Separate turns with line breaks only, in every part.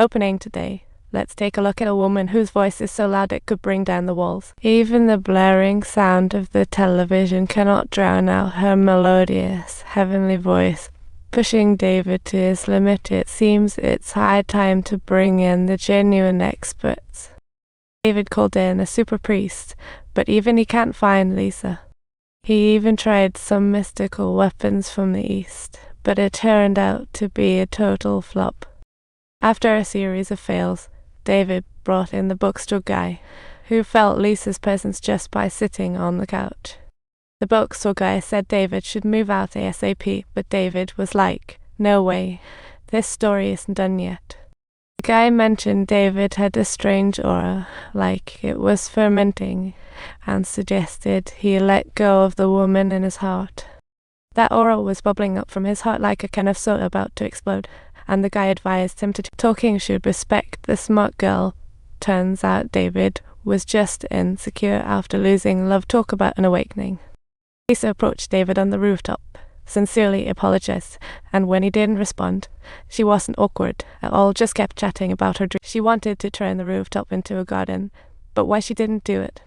Opening today, let's take a look at a woman whose voice is so loud it could bring down the walls. Even the blaring sound of the television cannot drown out her melodious, heavenly voice. Pushing David to his limit, it seems it's high time to bring in the genuine experts. David called in a super priest, but even he can't find Lisa. He even tried some mystical weapons from the east, but it turned out to be a total flop. After a series of fails, David brought in the bookstore guy, who felt Lisa's presence just by sitting on the couch. The bookstore guy said David should move out ASAP, but David was like, "No way, this story isn't done yet." The guy mentioned David had a strange aura, like it was fermenting, and suggested he let go of the woman in his heart. That aura was bubbling up from his heart like a can of soda about to explode, and the guy advised him to talking should respect the smart girl. Turns out David was just insecure after losing love talk about an awakening. Lisa approached David on the rooftop, sincerely apologized, and when he didn't respond, she wasn't awkward at all, just kept chatting about her dream. She wanted to turn the rooftop into a garden, but why she didn't do it.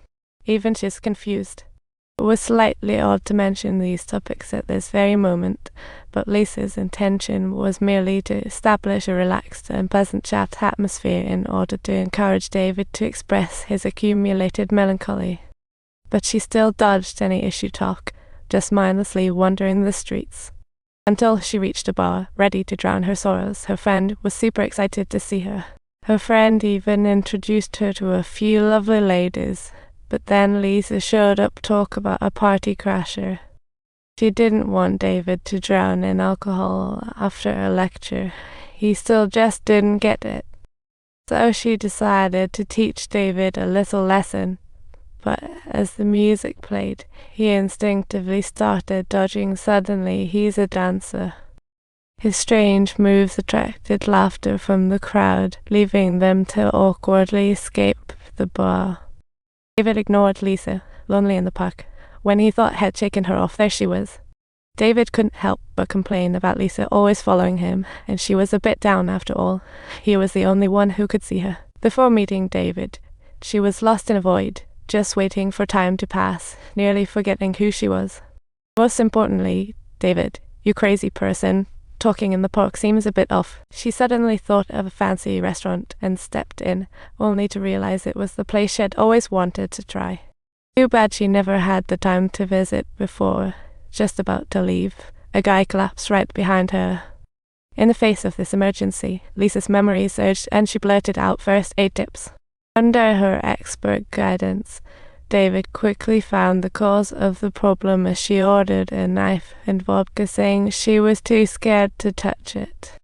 Even she's confused. It was slightly odd to mention these topics at this very moment, but Lisa's intention was merely to establish a relaxed and pleasant chat atmosphere in order to encourage David to express his accumulated melancholy. But she still dodged any issue talk, just mindlessly wandering the streets. Until she reached a bar, ready to drown her sorrows. Her friend was super excited to see her. Her friend even introduced her to a few lovely ladies, but then Lisa showed up talk about a party crasher. She didn't want David to drown in alcohol after a lecture. He still just didn't get it. So she decided to teach David a little lesson. But as the music played, he instinctively started dodging. Suddenly, he's a dancer. His strange moves attracted laughter from the crowd, leaving them to awkwardly escape the bar. David ignored Lisa, lonely in the park. When he thought had shaken her off, there she was. David couldn't help but complain about Lisa always following him, and she was a bit down after all. He was the only one who could see her. Before meeting David, she was lost in a void, just waiting for time to pass, nearly forgetting who she was. Most importantly, "David, you crazy person, talking in the park seems a bit off." She suddenly thought of a fancy restaurant and stepped in, only to realize it was the place she'd always wanted to try. Too bad she never had the time to visit before. Just about to leave, a guy collapsed right behind her. In the face of this emergency, Lisa's memory surged and she blurted out first aid tips. Under her expert guidance, David quickly found the cause of the problem as she ordered a knife and vodka, saying she was too scared to touch it.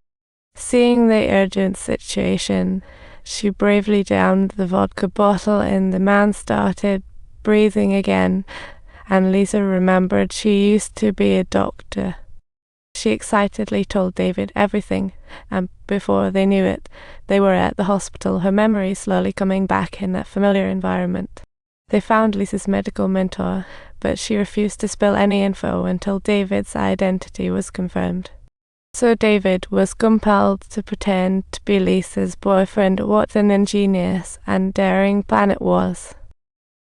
Seeing the urgent situation, she bravely downed the vodka bottle and the man started breathing again, and Lisa remembered she used to be a doctor. She excitedly told David everything, and before they knew it, they were at the hospital, her memory slowly coming back in that familiar environment. They found Lisa's medical mentor, but she refused to spill any info until David's identity was confirmed. So David was compelled to pretend to be Lisa's boyfriend. What an ingenious and daring plan it was.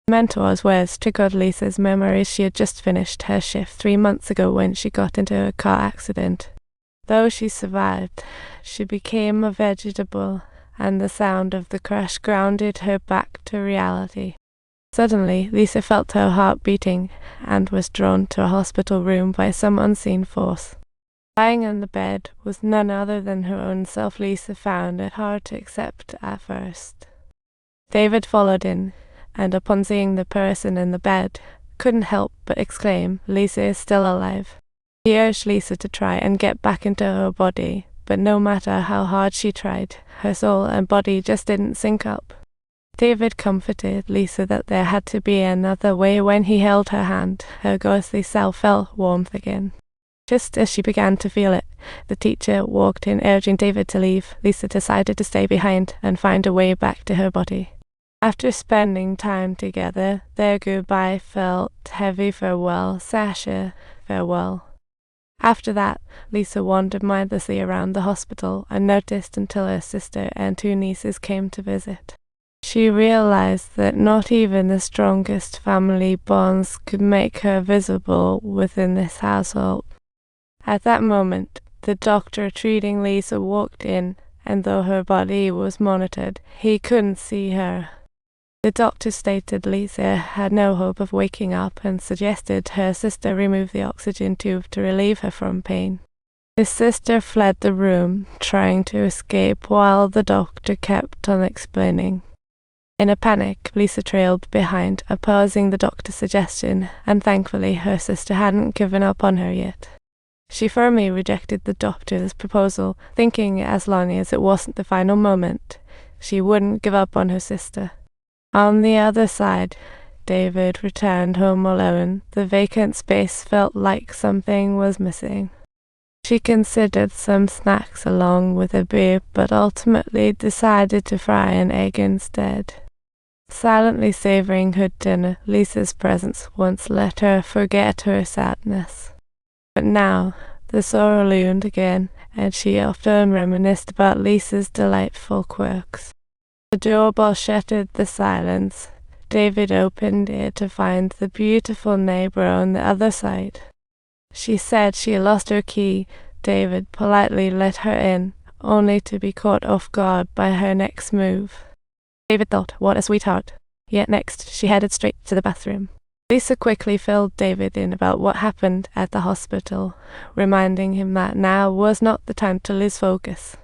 Mentor's words triggered Lisa's memories. She had just finished her shift 3 months ago when she got into a car accident. Though she survived, she became a vegetable, and the sound of the crash grounded her back to reality. Suddenly, Lisa felt her heart beating and was drawn to a hospital room by some unseen force. Lying on the bed was none other than her own self. Lisa found it hard to accept at first. David followed in, and upon seeing the person in the bed, couldn't help but exclaim, "Lisa is still alive." He urged Lisa to try and get back into her body, but no matter how hard she tried, her soul and body just didn't sync up. David comforted Lisa that there had to be another way. When he held her hand, her ghostly self felt warmth again. Just as she began to feel it, the teacher walked in, urging David to leave. Lisa decided to stay behind and find a way back to her body. After spending time together, their goodbye felt heavy. Farewell, Sasha, farewell. After that, Lisa wandered mindlessly around the hospital unnoticed until her sister and two nieces came to visit. She realized that not even the strongest family bonds could make her visible within this household. At that moment, the doctor treating Lisa walked in, and though her body was monitored, he couldn't see her. The doctor stated Lisa had no hope of waking up and suggested her sister remove the oxygen tube to relieve her from pain. His sister fled the room, trying to escape while the doctor kept on explaining. In a panic, Lisa trailed behind, opposing the doctor's suggestion, and thankfully her sister hadn't given up on her yet. She firmly rejected the doctor's proposal, thinking as long as it wasn't the final moment, she wouldn't give up on her sister. On the other side, David returned home alone. The vacant space felt like something was missing. She considered some snacks along with a beer, but ultimately decided to fry an egg instead. Silently savoring her dinner, Lisa's presence once let her forget her sadness. But now, the sorrow loomed again, and she often reminisced about Lisa's delightful quirks. The doorbell shattered the silence. David opened it to find the beautiful neighbor on the other side. She said she lost her key. David politely let her in, only to be caught off guard by her next move. David thought, what a sweetheart. Yet next, she headed straight to the bathroom. Lisa quickly filled David in about what happened at the hospital, reminding him that now was not the time to lose focus.